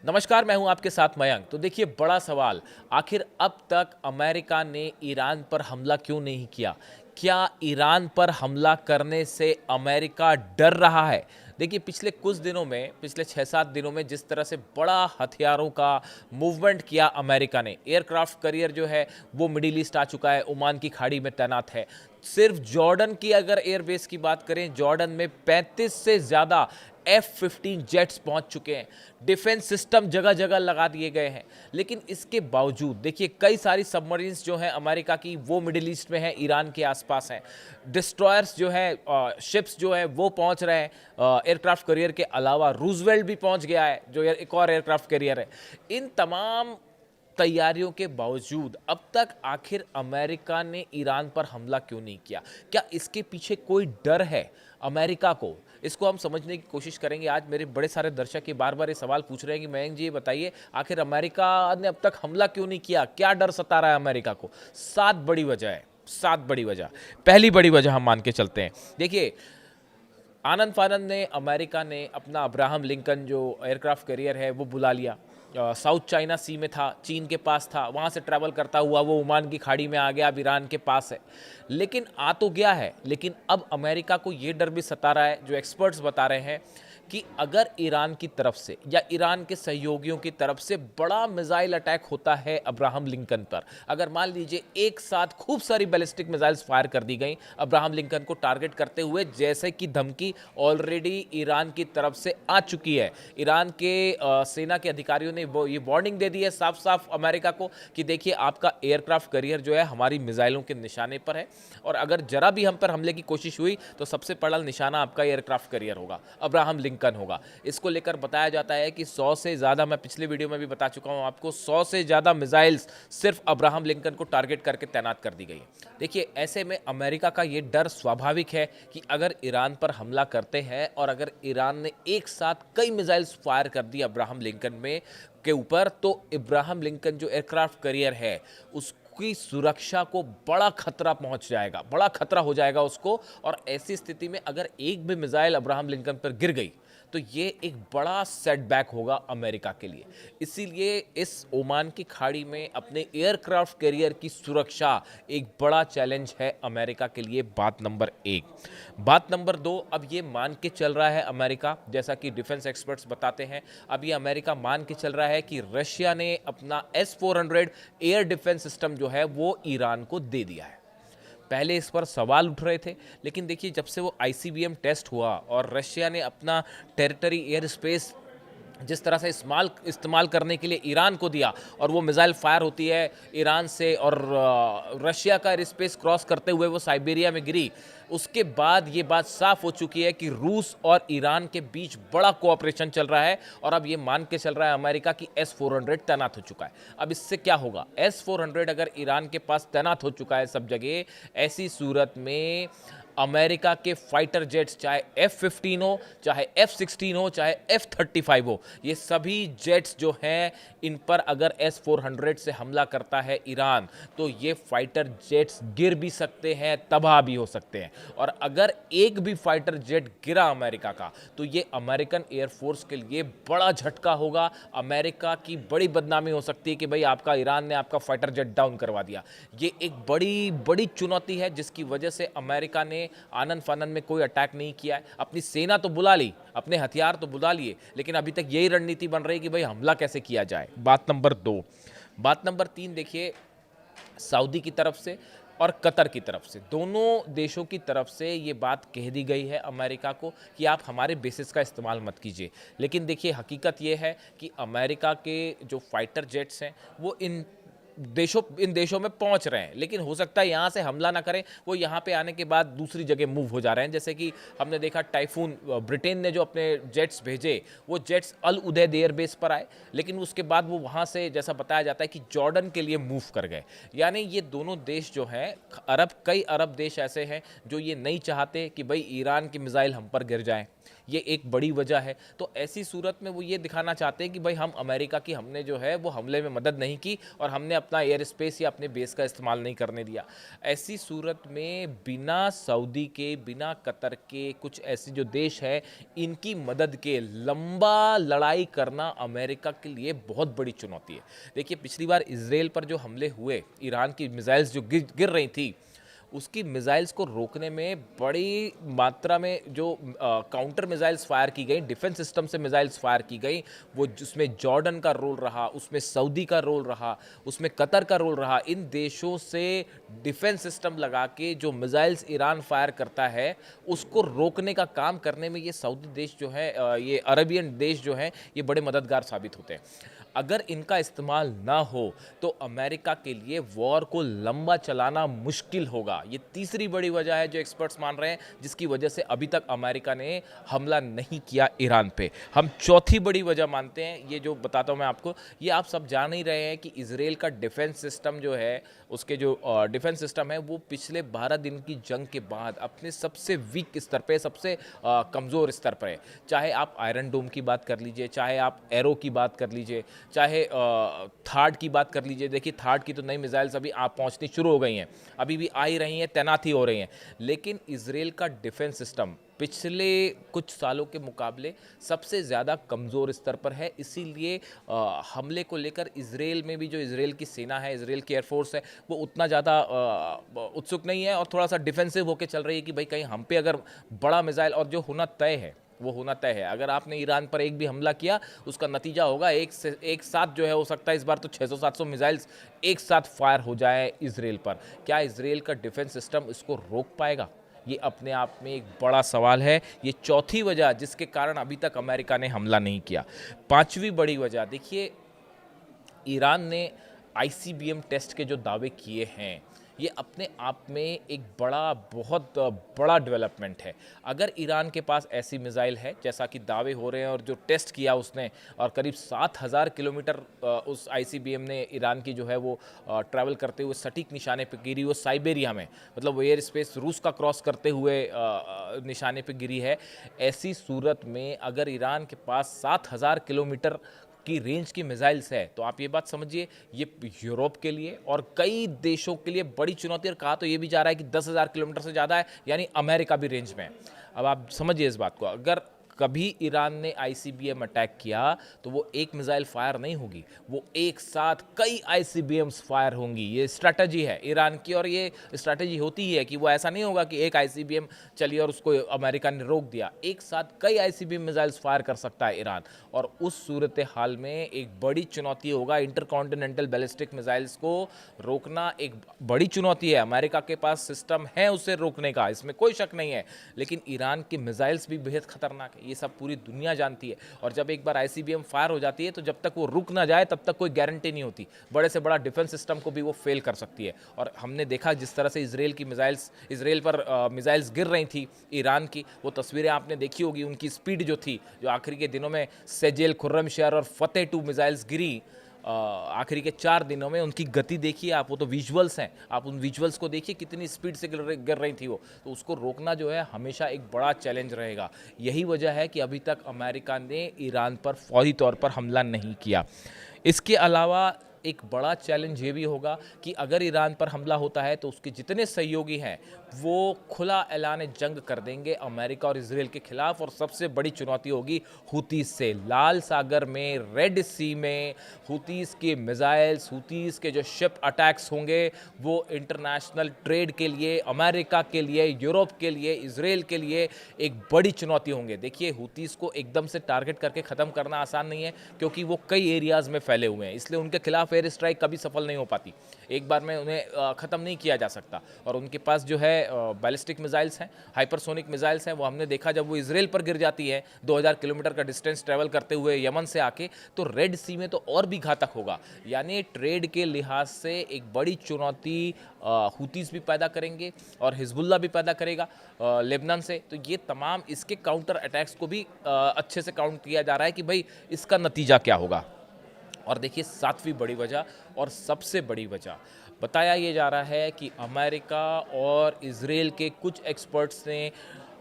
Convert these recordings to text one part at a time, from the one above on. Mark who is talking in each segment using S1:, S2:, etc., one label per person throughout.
S1: नमस्कार, मैं हूं आपके साथ मयंक। तो देखिए, बड़ा सवाल, आखिर अब तक अमेरिका ने ईरान पर हमला क्यों नहीं किया? क्या ईरान पर हमला करने से अमेरिका डर रहा है? देखिए, पिछले कुछ दिनों में, पिछले 6-7 दिनों में जिस तरह से बड़ा हथियारों का मूवमेंट किया अमेरिका ने, एयरक्राफ्ट करियर जो है वो मिडिल ईस्ट आ चुका है, ओमान की खाड़ी में तैनात है। सिर्फ जॉर्डन की अगर एयरबेस की बात करें, जॉर्डन में 35 से ज़्यादा F-15 जेट्स पहुंच चुके हैं। डिफेंस सिस्टम जगह जगह लगा दिए गए हैं। लेकिन इसके बावजूद देखिए, कई सारी सबमरीन्स जो हैं अमेरिका की, वो मिडिल ईस्ट में हैं, ईरान के आसपास हैं। डिस्ट्रॉयर्स जो है, शिप्स जो है वो पहुंच रहे हैं। एयरक्राफ्ट कैरियर के अलावा रूजवेल्ट भी पहुंच गया है, जो एक और एयरक्राफ्ट कैरियर है। इन तमाम तैयारियों के बावजूद अब तक आखिर अमेरिका ने ईरान पर हमला क्यों नहीं किया? क्या इसके पीछे कोई डर है अमेरिका को? इसको हम समझने की कोशिश करेंगे। आज मेरे बड़े सारे दर्शक ये बार बार ये सवाल पूछ रहे हैं कि मयंक जी, ये बताइए, आखिर अमेरिका ने अब तक हमला क्यों नहीं किया? क्या डर सता रहा है अमेरिका को? 7 बड़ी वजह है, 7 बड़ी वजह। पहली बड़ी वजह हम मान के चलते हैं। देखिए, आनंद फानंद ने, अमेरिका ने अपना अब्राहम लिंकन जो एयरक्राफ्ट कैरियर है वो बुला लिया। साउथ चाइना सी में था, चीन के पास था, वहाँ से ट्रैवल करता हुआ वो ओमान की खाड़ी में आ गया, अब ईरान के पास है। लेकिन आ तो गया है, लेकिन अब अमेरिका को ये डर भी सता रहा है, जो एक्सपर्ट्स बता रहे हैं, कि अगर ईरान की तरफ से या ईरान के सहयोगियों की तरफ से बड़ा मिसाइल अटैक होता है अब्राहम लिंकन पर, अगर मान लीजिए एक साथ खूब सारी बैलिस्टिक मिसाइल्स फायर कर दी गई अब्राहम लिंकन को टारगेट करते हुए, जैसे कि धमकी ऑलरेडी ईरान की तरफ से आ चुकी है। ईरान के सेना के अधिकारियों ने ये वार्निंग दे दी है साफ साफ अमेरिका को कि देखिए, आपका एयरक्राफ्ट कैरियर जो है हमारी मिसाइलों के निशाने पर है, और अगर जरा भी हम पर हमले की कोशिश हुई तो सबसे पहला निशाना आपका एयरक्राफ्ट कैरियर होगा, अब्राहम लिंकन होगा। इसको लेकर बताया जाता है कि 100 से ज़्यादा, मैं पिछले वीडियो में भी बता चुका हूं आपको, 100 से ज़्यादा मिसाइल्स सिर्फ अब्राहम लिंकन को टारगेट करके तैनात कर दी गई। देखिए, ऐसे में अमेरिका का ये डर स्वाभाविक है कि अगर ईरान पर हमला करते हैं और अगर ईरान ने एक साथ कई मिसाइल्स फायर कर दी अब्राहम लिंकन में के ऊपर, तो इब्राहिम लिंकन जो एयरक्राफ्ट कैरियर है उसकी सुरक्षा को बड़ा खतरा पहुंच जाएगा, बड़ा खतरा हो जाएगा उसको। और ऐसी स्थिति में अगर एक भी मिसाइल अब्राहम लिंकन पर गिर गई तो ये एक बड़ा सेटबैक होगा अमेरिका के लिए। इसीलिए इस ओमान की खाड़ी में अपने एयरक्राफ्ट कैरियर की सुरक्षा एक बड़ा चैलेंज है अमेरिका के लिए। बात नंबर 1। बात नंबर 2, अब ये मान के चल रहा है अमेरिका, जैसा कि डिफेंस एक्सपर्ट्स बताते हैं, अब ये अमेरिका मान के चल रहा है कि रशिया ने अपना S-400 एयर डिफेंस सिस्टम जो है वो ईरान को दे दिया है। पहले इस पर सवाल उठ रहे थे, लेकिन देखिए, जब से वो ICBM टेस्ट हुआ और रशिया ने अपना टेरिटरी एयर स्पेस जिस तरह से इस्तेमाल करने के लिए ईरान को दिया, और वो मिसाइल फायर होती है ईरान से और रशिया का एयर स्पेस क्रॉस करते हुए वो साइबेरिया में गिरी, उसके बाद ये बात साफ हो चुकी है कि रूस और ईरान के बीच बड़ा कोऑपरेशन चल रहा है। और अब ये मान के चल रहा है अमेरिका की S-400 तैनात हो चुका है। अब इससे क्या होगा? S-400 अगर ईरान के पास तैनात हो चुका है सब जगह, ऐसी सूरत में अमेरिका के फाइटर जेट्स, चाहे F-15 हो, चाहे F-16 हो, चाहे F-35 हो, ये सभी जेट्स जो हैं, इन पर अगर S-400 से हमला करता है ईरान, तो ये फाइटर जेट्स गिर भी सकते हैं, तबाह भी हो सकते हैं। और अगर एक भी फाइटर जेट गिरा अमेरिका का, तो ये अमेरिकन एयरफोर्स के लिए बड़ा झटका होगा। अमेरिका की बड़ी बदनामी हो सकती है कि भाई, आपका ईरान ने आपका फाइटर जेट डाउन करवा दिया। ये एक बड़ी बड़ी चुनौती है, जिसकी वजह से अमेरिका ने आनंद फानंद में कोई अटैक नहीं किया है। अपनी सेना तो बुला ली, अपने हथियार तो बुला लिए, लेकिन अभी तक यही रणनीति बन रही है कि भाई, हमला कैसे किया जाए। बात नंबर 2। बात नंबर 3, देखिए, सऊदी की तरफ से और कतर की तरफ से, दोनों देशों की तरफ से ये बात कह दी गई है अमेरिका को कि आप हमारे बेसिस का इस्तेमाल मत कीजिए। लेकिन देखिए, हकीकत ये है कि अमेरिका के जो फाइटर जेट्स हैं वो इन देशों में पहुंच रहे हैं, लेकिन हो सकता है यहाँ से हमला ना करें, वो यहाँ पे आने के बाद दूसरी जगह मूव हो जा रहे हैं। जैसे कि हमने देखा, टाइफून, ब्रिटेन ने जो अपने जेट्स भेजे, वो जेट्स अल उदैद एयरबेस पर आए, लेकिन उसके बाद वो वहाँ से, जैसा बताया जाता है, कि जॉर्डन के लिए मूव कर गए। यानी ये दोनों देश जो हैं, कई अरब देश ऐसे हैं जो ये नहीं चाहते कि भाई ईरान की मिसाइल हम पर गिर जाए, ये एक बड़ी वजह है। तो ऐसी सूरत में वो ये दिखाना चाहते हैं कि भाई हम अमेरिका की हमने जो है वो हमले में मदद नहीं की और हमने अपना एयर स्पेस या अपने बेस का इस्तेमाल नहीं करने दिया। ऐसी सूरत में बिना सऊदी के, बिना कतर के, कुछ ऐसे जो देश है इनकी मदद के लंबा लड़ाई करना अमेरिका के लिए बहुत बड़ी चुनौती है। देखिए पिछली बार इजराइल पर जो हमले हुए, ईरान की मिसाइल्स जो गिर रही थी, उसकी मिसाइल्स को रोकने में बड़ी मात्रा में जो काउंटर मिसाइल्स फायर की गई, डिफेंस सिस्टम से मिसाइल्स फायर की गई, वो जिसमें जॉर्डन का रोल रहा, उसमें सऊदी का रोल रहा, उसमें कतर का रोल रहा। इन देशों से डिफेंस सिस्टम लगा के जो मिसाइल्स ईरान फायर करता है उसको रोकने का काम करने में ये सऊदी देश जो है, ये अरबियन देश जो हैं, ये बड़े मददगार साबित होते हैं। अगर इनका इस्तेमाल ना हो तो अमेरिका के लिए वॉर को लंबा चलाना मुश्किल होगा। ये तीसरी बड़ी वजह है जो एक्सपर्ट्स मान रहे हैं जिसकी वजह से अभी तक अमेरिका ने हमला नहीं किया ईरान पे। हम चौथी बड़ी वजह मानते हैं, ये जो बताता हूँ मैं आपको, ये आप सब जान ही रहे हैं कि इजराइल का डिफेंस सिस्टम जो है, उसके जो डिफेंस सिस्टम है वो पिछले 12 दिन की जंग के बाद अपने सबसे वीक स्तर पे, सबसे कमज़ोर स्तर पर है। चाहे आप आयरन डोम की बात कर लीजिए, चाहे आप एरो की बात कर लीजिए, चाहे थार्ड की बात कर लीजिए। देखिए थार्ड की तो नई मिसाइल्स अभी आप पहुंचनी शुरू हो गई हैं, अभी भी आ ही रही हैं, तैनात ही हो रही हैं। लेकिन इजराइल का डिफेंस सिस्टम पिछले कुछ सालों के मुकाबले सबसे ज़्यादा कमज़ोर स्तर पर है। इसीलिए हमले को लेकर इजराइल में भी जो इजराइल की सेना है, इजराइल की एयरफोर्स है, वो उतना ज़्यादा उत्सुक नहीं है और थोड़ा सा डिफेंसिव होकर चल रही है कि भाई कहीं हम पे अगर बड़ा मिसाइल, और जो होना तय है वो होना तय है। अगर आपने ईरान पर एक भी हमला किया उसका नतीजा होगा एक साथ जो है, हो सकता है इस बार तो 600-700 मिसाइल्स एक साथ फायर हो जाए इजराइल पर। क्या इजराइल का डिफेंस सिस्टम इसको रोक पाएगा? ये अपने आप में एक बड़ा सवाल है। ये चौथी वजह जिसके कारण अभी तक अमेरिका ने हमला नहीं किया। पांचवी बड़ी वजह देखिए, ईरान ने आईसीबीएम टेस्ट के जो दावे किए हैं ये अपने आप में एक बहुत बड़ा डेवलपमेंट है। अगर ईरान के पास ऐसी मिसाइल है जैसा कि दावे हो रहे हैं और जो टेस्ट किया उसने, और करीब 7000 किलोमीटर उस आईसीबीएम ने ईरान की जो है वो ट्रैवल करते हुए सटीक निशाने पे गिरी, वो साइबेरिया में, मतलब वो एयर स्पेस रूस का क्रॉस करते हुए निशाने पे गिरी है। ऐसी सूरत में अगर ईरान के पास 7000 किलोमीटर की रेंज की मिसाइल्स है तो आप ये बात समझिए, ये यूरोप के लिए और कई देशों के लिए बड़ी चुनौती। और कहा तो ये भी जा रहा है कि 10,000 किलोमीटर से ज़्यादा है, यानी अमेरिका भी रेंज में है। अब आप समझिए इस बात को, अगर कभी ईरान ने आईसीबीएम अटैक किया तो वो एक मिसाइल फायर नहीं होगी, वो एक साथ कई आईसीबीएम्स फायर होंगी। ये स्ट्रैटेजी है ईरान की, और ये स्ट्रैटेजी होती ही है कि वो ऐसा नहीं होगा कि एक आईसीबीएम चली और उसको अमेरिका ने रोक दिया। एक साथ कई आईसीबीएम मिसाइल्स फायर कर सकता है ईरान, और उस सूरत हाल में एक बड़ी चुनौती होगा। इंटरकॉन्टिनेंटल बैलिस्टिक मिसाइल्स को रोकना एक बड़ी चुनौती है। अमेरिका के पास सिस्टम है उसे रोकने का, इसमें कोई शक नहीं है, लेकिन ईरान की मिसाइल्स भी बेहद खतरनाक है, ये सब पूरी दुनिया जानती है। और जब एक बार आईसीबीएम फायर हो जाती है तो जब तक वो रुक ना जाए तब तक कोई गारंटी नहीं होती, बड़े से बड़ा डिफेंस सिस्टम को भी वो फेल कर सकती है। और हमने देखा जिस तरह से इजराइल पर मिसाइल्स गिर रही थी ईरान की, वो तस्वीरें आपने देखी होगी, उनकी स्पीड जो थी, जो आखिरी के दिनों में सेजेल, खुर्रमशहर और फतेह 2 मिसाइल्स गिरी आखिरी के 4 दिनों में, उनकी गति देखिए आप, वो तो विजुअल्स हैं, आप उन विजुअल्स को देखिए कितनी स्पीड से गिर रही थी वो। तो उसको रोकना जो है हमेशा एक बड़ा चैलेंज रहेगा। यही वजह है कि अभी तक अमेरिका ने ईरान पर फौरी तौर पर हमला नहीं किया। इसके अलावा एक बड़ा चैलेंज ये भी होगा कि अगर ईरान पर हमला होता है तो उसके जितने सहयोगी हैं वो खुला ऐलान जंग कर देंगे अमेरिका और इजराइल के खिलाफ। और सबसे बड़ी चुनौती होगी हुतीस से। लाल सागर में, रेड सी में हुतीस के मिसाइल्स, हुतीस के जो शिप अटैक्स होंगे वो इंटरनेशनल ट्रेड के लिए, अमेरिका के लिए, यूरोप के लिए, इजराइल के लिए एक बड़ी चुनौती होंगे। देखिए हुतीस को एकदम से टारगेट करके ख़त्म करना आसान नहीं है, क्योंकि वो कई एरियाज़ में फैले हुए हैं, इसलिए उनके खिलाफ एयर स्ट्राइक कभी सफल नहीं हो पाती। एक बार में उन्हें ख़त्म नहीं किया जा सकता। और उनके पास जो है बैलिस्टिक मिसाइल्स हैं, हाइपरसोनिक मिसाइल्स हैं, वो हमने देखा जब वो इजराइल पर गिर जाती है 2000 किलोमीटर का डिस्टेंस ट्रैवल करते हुए यमन से आके, तो रेड सी में तो और भी घातक होगा। यानी ट्रेड के लिहाज से एक बड़ी चुनौती हुतीस भी पैदा करेंगे और हिजबुल्ला भी पैदा करेगा लेबनान से। तो ये तमाम इसके काउंटर अटैक्स को भी अच्छे से काउंट किया जा रहा है कि भाई इसका नतीजा क्या होगा। और देखिए 7वीं बड़ी वजह और सबसे बड़ी वजह, बताया ये जा रहा है कि अमेरिका और इजराइल के कुछ एक्सपर्ट्स ने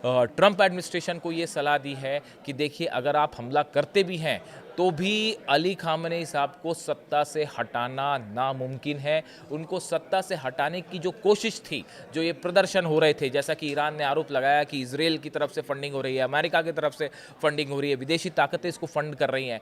S1: ट्रंप एडमिनिस्ट्रेशन को ये सलाह दी है कि देखिए अगर आप हमला करते भी हैं तो भी अली खामनेई साहब को सत्ता से हटाना नामुमकिन है। उनको सत्ता से हटाने की जो कोशिश थी, जो ये प्रदर्शन हो रहे थे, जैसा कि ईरान ने आरोप लगाया कि इजराइल की तरफ से फंडिंग हो रही है, अमेरिका की तरफ से फंडिंग हो रही है, विदेशी ताकतें इसको फंड कर रही हैं,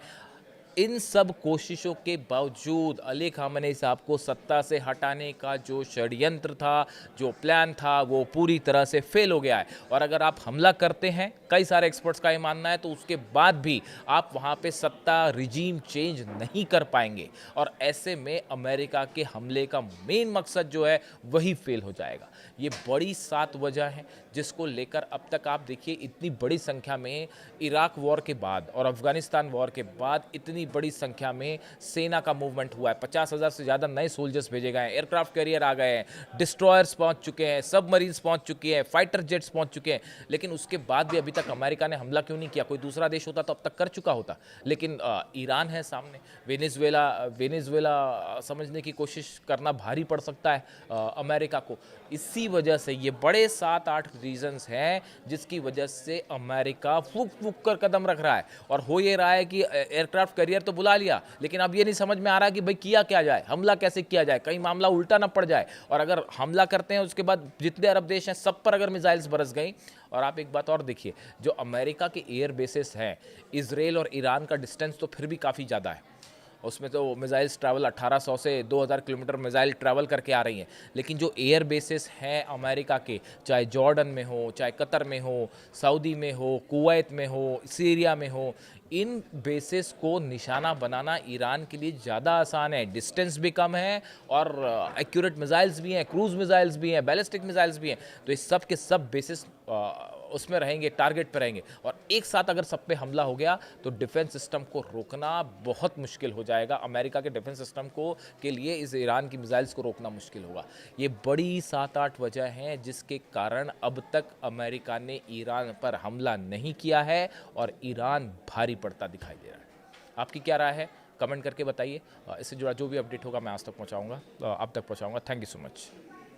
S1: इन सब कोशिशों के बावजूद अली खामनेई साहब को सत्ता से हटाने का जो षड्यंत्र था, जो प्लान था, वो पूरी तरह से फेल हो गया है। और अगर आप हमला करते हैं, कई सारे एक्सपर्ट्स का ये मानना है, तो उसके बाद भी आप वहाँ पे सत्ता रिजीम चेंज नहीं कर पाएंगे और ऐसे में अमेरिका के हमले का मेन मकसद जो है वही फेल हो जाएगा। ये बड़ी 7 वजह हैं जिसको लेकर अब तक आप देखिए इतनी बड़ी संख्या में इराक वॉर के बाद और अफगानिस्तान वॉर के बाद इतनी बड़ी संख्या में सेना का मूवमेंट हुआ है। 50,000 से ज़्यादा नए सोल्जर्स भेजे गए हैं, एयरक्राफ्ट कैरियर आ गए हैं, डिस्ट्रॉयर्स पहुंच चुके हैं, सबमरीन्स पहुंच चुके हैं, फाइटर जेट्स पहुंच चुके हैं। लेकिन उसके बाद भी अभी तक अमेरिका ने हमला क्यों नहीं किया? कोई दूसरा देश होता तो अब तक कर चुका होता। लेकिन ईरान है सामने, वेनेजुएला समझने की कोशिश करना भारी पड़ सकता है अमेरिका को। इसी वजह से ये बड़े 7-8 रीजंस हैं जिसकी वजह से अमेरिका फूक फूक कर कदम रख रहा है। और हो ये रहा है कि एयरक्राफ्ट कैरियर तो बुला लिया, लेकिन अब ये नहीं समझ में आ रहा कि भाई किया क्या जाए, हमला कैसे किया जाए, कहीं मामला उल्टा ना पड़ जाए। और अगर हमला करते हैं उसके बाद जितने अरब देश हैं सब पर अगर मिसाइल्स बरस गई। और आप एक बात और देखिए, जो अमेरिका के एयर बेसिस हैं, इजराइल और ईरान का डिस्टेंस तो फिर भी काफ़ी ज़्यादा है, उसमें तो मिसाइल्स ट्रैवल 1800 से 2000 किलोमीटर मिसाइल ट्रैवल करके आ रही हैं। लेकिन जो एयर बेसिस हैं अमेरिका के, चाहे जॉर्डन में हो, चाहे कतर में हो, सऊदी में हो, कुवैत में हो, सीरिया में हो, इन बेसिस को निशाना बनाना ईरान के लिए ज़्यादा आसान है। डिस्टेंस भी कम है और एक्यूरेट मिसाइल्स भी हैं, क्रूज़ मिसाइल्स भी हैं, बैलिस्टिक मिसाइल्स भी हैं। तो इस सब के सब बेसिस उसमें रहेंगे, टारगेट पे रहेंगे। और एक साथ अगर सब पे हमला हो गया तो डिफेंस सिस्टम को रोकना बहुत मुश्किल हो जाएगा। अमेरिका के डिफेंस सिस्टम को के लिए इस ईरान की मिसाइल्स को रोकना मुश्किल होगा। ये बड़ी 7-8 वजह हैं जिसके कारण अब तक अमेरिका ने ईरान पर हमला नहीं किया है और ईरान भारी पड़ता दिखाई दे रहा है। आपकी क्या राय है? कमेंट करके बताइए। इससे जुड़ा जो भी अपडेट होगा मैं आज तक पहुँचाऊँगा, आप तक पहुँचाऊँगा। Thank you so much.